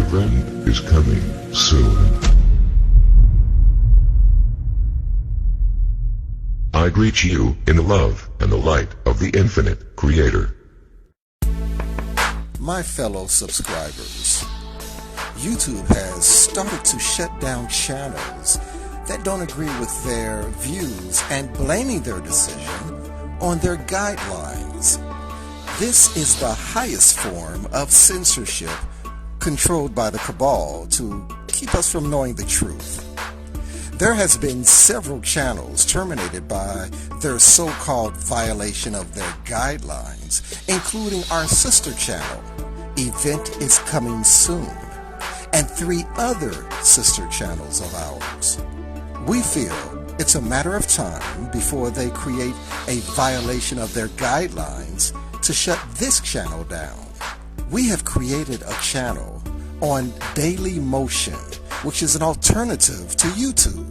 friend is coming soon. I greet you in the love and the light of the infinite Creator. My fellow subscribers, YouTube has started to shut down channels that don't agree with their views and blaming their decision on their guidelines. This is the highest form of censorship controlled by the cabal to keep us from knowing the truth. There has been several channels terminated by their so-called violation of their guidelines, including our sister channel, Event is Coming Soon, and 3 other sister channels of ours. We feel it's a matter of time before they create a violation of their guidelines to shut this channel down. We have created a channel on Daily Motion, which is an alternative to YouTube.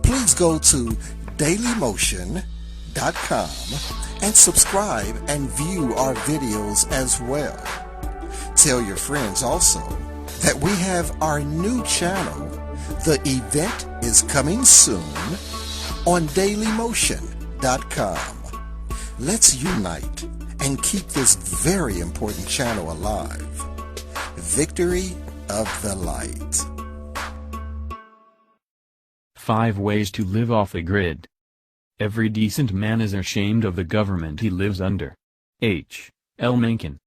Please go to dailymotion.com and subscribe and view our videos as well. Tell your friends also that we have our new channel, The Event is Coming Soon, on dailymotion.com. Let's unite and keep this very important channel alive. Victory of the Light. 5 ways to live off the grid. Every decent man is ashamed of the government he lives under. H. L. Mencken.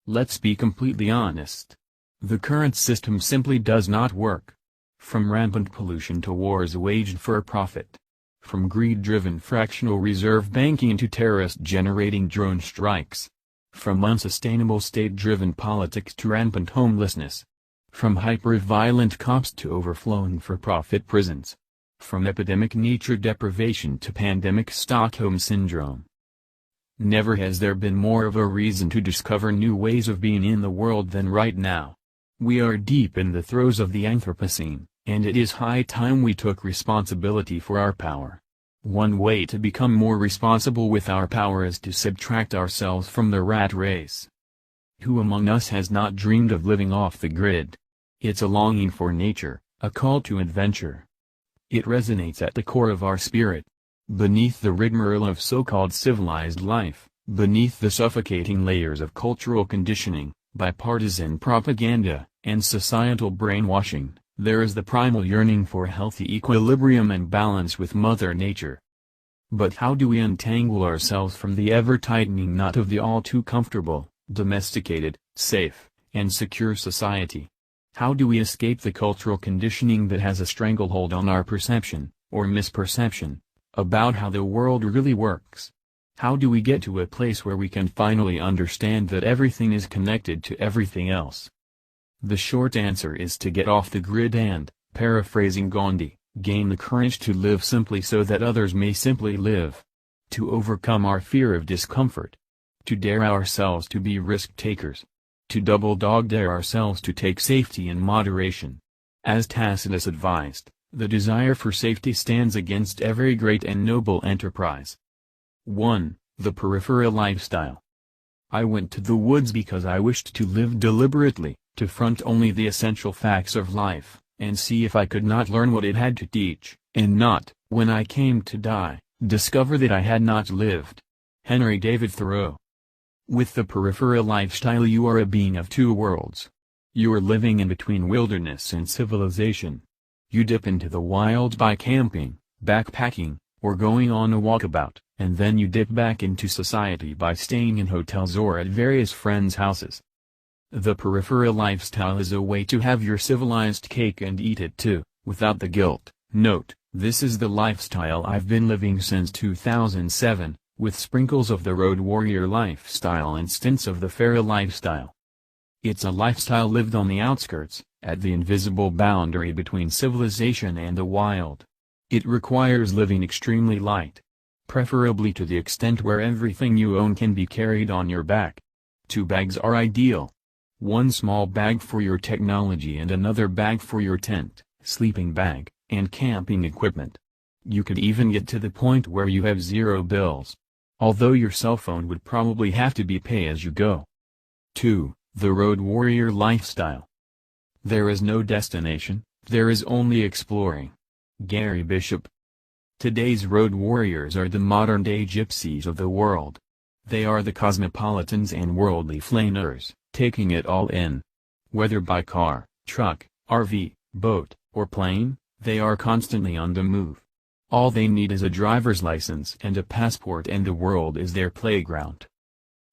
Let's be completely honest. The current system simply does not work. From rampant pollution to wars waged for profit. From greed-driven fractional reserve banking to terrorist-generating drone strikes. From unsustainable state-driven politics to rampant homelessness. From hyper-violent cops to overflowing for-profit prisons. From epidemic nature deprivation to pandemic Stockholm Syndrome. Never has there been more of a reason to discover new ways of being in the world than right now. We are deep in the throes of the Anthropocene, and it is high time we took responsibility for our power. One way to become more responsible with our power is to subtract ourselves from the rat race. Who among us has not dreamed of living off the grid? It's a longing for nature, a call to adventure. It resonates at the core of our spirit. Beneath the rigmarole of so-called civilized life, beneath the suffocating layers of cultural conditioning, bipartisan propaganda, and societal brainwashing, there is the primal yearning for healthy equilibrium and balance with Mother Nature. But how do we untangle ourselves from the ever-tightening knot of the all-too-comfortable, domesticated, safe, and secure society? How do we escape the cultural conditioning that has a stranglehold on our perception, or misperception, about how the world really works? How do we get to a place where we can finally understand that everything is connected to everything else? The short answer is to get off the grid and, paraphrasing Gandhi, gain the courage to live simply so that others may simply live. To overcome our fear of discomfort. To dare ourselves to be risk-takers. To double-dog dare ourselves to take safety in moderation. As Tacitus advised, the desire for safety stands against every great and noble enterprise. 1. The peripheral lifestyle. I went to the woods because I wished to live deliberately, to front only the essential facts of life, and see if I could not learn what it had to teach, and not, when I came to die, discover that I had not lived. Henry David Thoreau. With the peripheral lifestyle you are a being of 2 worlds. You are living in between wilderness and civilization. You dip into the wild by camping, backpacking, or going on a walkabout, and then you dip back into society by staying in hotels or at various friends' houses. The peripheral lifestyle is a way to have your civilized cake and eat it too, without the guilt. Note, this is the lifestyle I've been living since 2007. With sprinkles of the road warrior lifestyle and stints of the feral lifestyle. It's a lifestyle lived on the outskirts, at the invisible boundary between civilization and the wild. It requires living extremely light. Preferably to the extent where everything you own can be carried on your back. 2 bags are ideal. One small bag for your technology and another bag for your tent, sleeping bag, and camping equipment. You could even get to the point where you have 0 bills. Although your cell phone would probably have to be pay-as-you-go. 2. The road warrior lifestyle. There is no destination, there is only exploring. Gary Bishop. Today's road warriors are the modern-day gypsies of the world. They are the cosmopolitans and worldly flaneurs, taking it all in. Whether by car, truck, RV, boat, or plane, they are constantly on the move. All they need is a driver's license and a passport, and the world is their playground.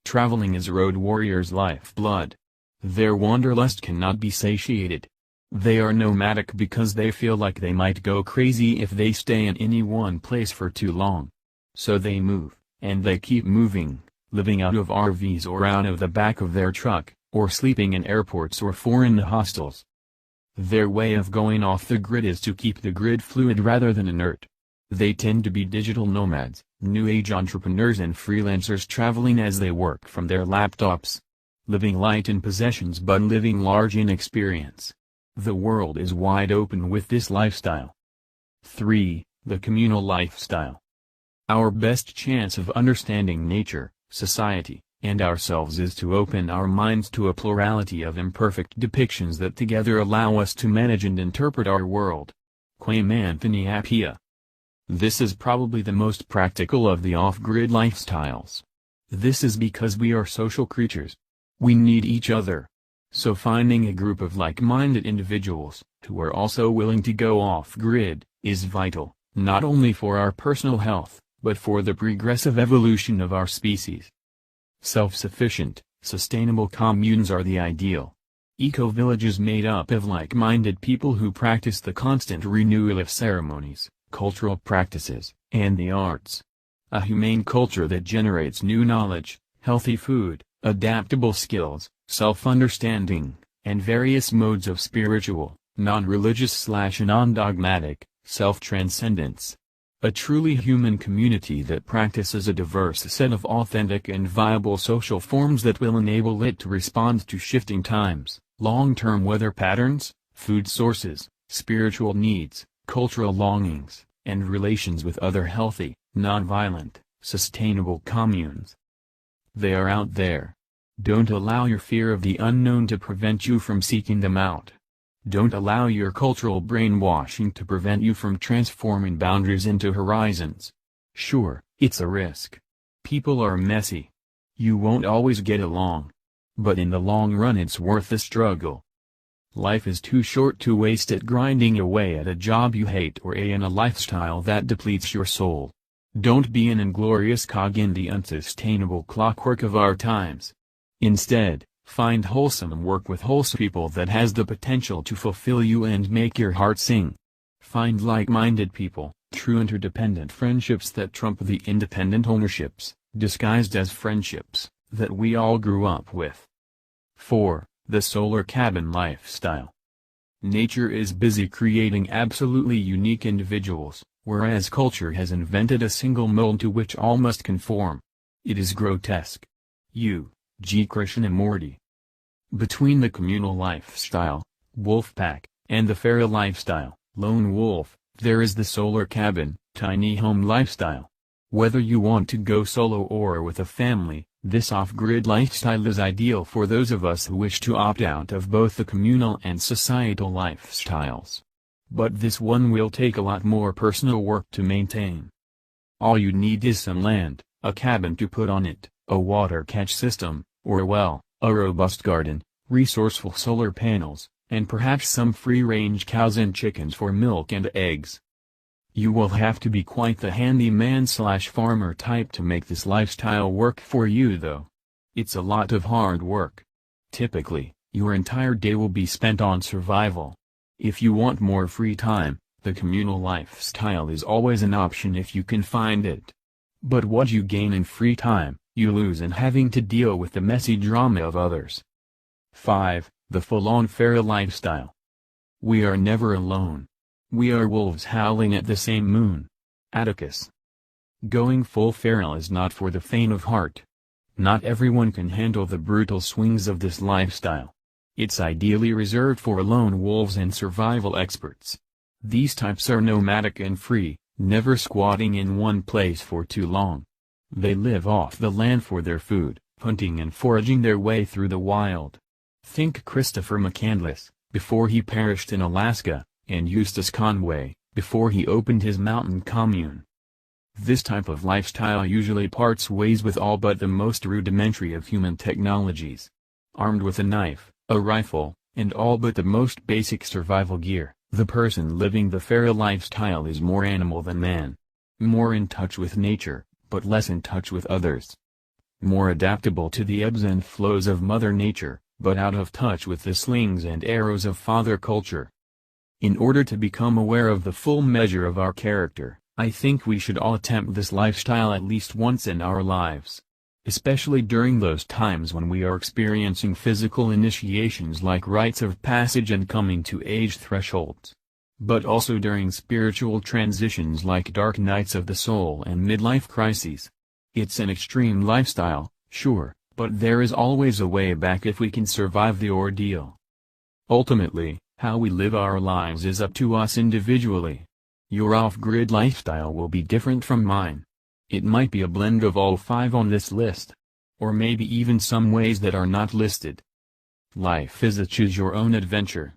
Traveling is road warriors' lifeblood. Their wanderlust cannot be satiated. They are nomadic because they feel like they might go crazy if they stay in any one place for too long. So they move, and they keep moving, living out of RVs or out of the back of their truck, or sleeping in airports or foreign hostels. Their way of going off the grid is to keep the grid fluid rather than inert. They tend to be digital nomads, new age entrepreneurs and freelancers traveling as they work from their laptops. Living light in possessions but living large in experience. The world is wide open with this lifestyle. 3. The communal lifestyle. Our best chance of understanding nature, society, and ourselves is to open our minds to a plurality of imperfect depictions that together allow us to manage and interpret our world. Quam Anthony Appiah. This is probably the most practical of the off-grid lifestyles. This is because we are social creatures. We need each other. So finding a group of like-minded individuals, who are also willing to go off-grid, is vital, not only for our personal health, but for the progressive evolution of our species. Self-sufficient, sustainable communes are the ideal. Eco-villages made up of like-minded people who practice the constant renewal of ceremonies, cultural practices, and the arts. A humane culture that generates new knowledge, healthy food, adaptable skills, self-understanding, and various modes of spiritual, non-religious/non-dogmatic, self-transcendence. A truly human community that practices a diverse set of authentic and viable social forms that will enable it to respond to shifting times, long-term weather patterns, food sources, spiritual needs, cultural longings, and relations with other healthy, non-violent, sustainable communes. They are out there. Don't allow your fear of the unknown to prevent you from seeking them out. Don't allow your cultural brainwashing to prevent you from transforming boundaries into horizons. Sure, it's a risk. People are messy. You won't always get along. But in the long run it's worth the struggle. Life is too short to waste it grinding away at a job you hate or in a lifestyle that depletes your soul. Don't be an inglorious cog in the unsustainable clockwork of our times. Instead, find wholesome work with wholesome people that has the potential to fulfill you and make your heart sing. Find like-minded people, true interdependent friendships that trump the independent ownerships, disguised as friendships, that we all grew up with. 4. The solar cabin lifestyle. Nature is busy creating absolutely unique individuals, whereas culture has invented a single mold to which all must conform. It is grotesque. G. Krishnamurti. Between the communal lifestyle, wolf pack, and the feral lifestyle, lone wolf, there is the solar cabin, tiny home lifestyle. Whether you want to go solo or with a family, this off-grid lifestyle is ideal for those of us who wish to opt out of both the communal and societal lifestyles. But this one will take a lot more personal work to maintain. All you need is some land, a cabin to put on it, a water catch system, or well, a robust garden, resourceful solar panels, and perhaps some free-range cows and chickens for milk and eggs. You will have to be quite the handyman/farmer type to make this lifestyle work for you though. It's a lot of hard work. Typically, your entire day will be spent on survival. If you want more free time, the communal lifestyle is always an option if you can find it. But what you gain in free time, you lose in having to deal with the messy drama of others. 5. The full-on feral lifestyle. We are never alone. We are wolves howling at the same moon. Atticus. Going full feral is not for the faint of heart. Not everyone can handle the brutal swings of this lifestyle. It's ideally reserved for lone wolves and survival experts. These types are nomadic and free, never squatting in one place for too long. They live off the land for their food, hunting and foraging their way through the wild. Think Christopher McCandless, before he perished in Alaska, and Eustace Conway, before he opened his mountain commune. This type of lifestyle usually parts ways with all but the most rudimentary of human technologies. Armed with a knife, a rifle, and all but the most basic survival gear, the person living the feral lifestyle is more animal than man. More in touch with nature, but less in touch with others. More adaptable to the ebbs and flows of Mother Nature, but out of touch with the slings and arrows of Father Culture. In order to become aware of the full measure of our character, I think we should all attempt this lifestyle at least once in our lives. Especially during those times when we are experiencing physical initiations like rites of passage and coming to age thresholds. But also during spiritual transitions like dark nights of the soul and midlife crises. It's an extreme lifestyle, sure, but there is always a way back if we can survive the ordeal. Ultimately, how we live our lives is up to us individually. Your off-grid lifestyle will be different from mine. It might be a blend of all 5 on this list. Or maybe even some ways that are not listed. Life is a choose-your-own adventure.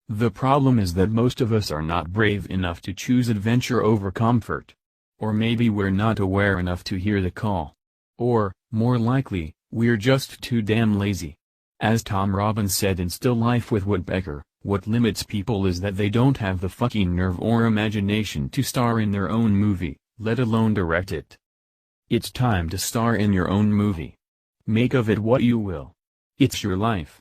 The problem is that most of us are not brave enough to choose adventure over comfort. Or maybe we're not aware enough to hear the call. Or, more likely, we're just too damn lazy. As Tom Robbins said in Still Life with Woodpecker, what limits people is that they don't have the fucking nerve or imagination to star in their own movie, let alone direct it. It's time to star in your own movie. Make of it what you will. It's your life.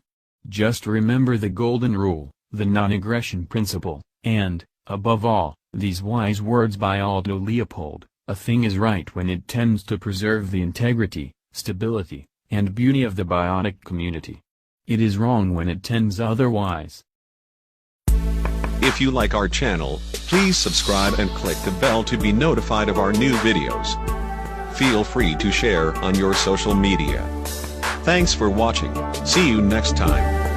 Just remember the golden rule, the non-aggression principle, and, above all, these wise words by Aldo Leopold: a thing is right when it tends to preserve the integrity, stability, and beauty of the biotic community. It is wrong when it tends otherwise. If you like our channel, please subscribe and click the bell to be notified of our new videos. Feel free to share on your social media. Thanks for watching. See you next time.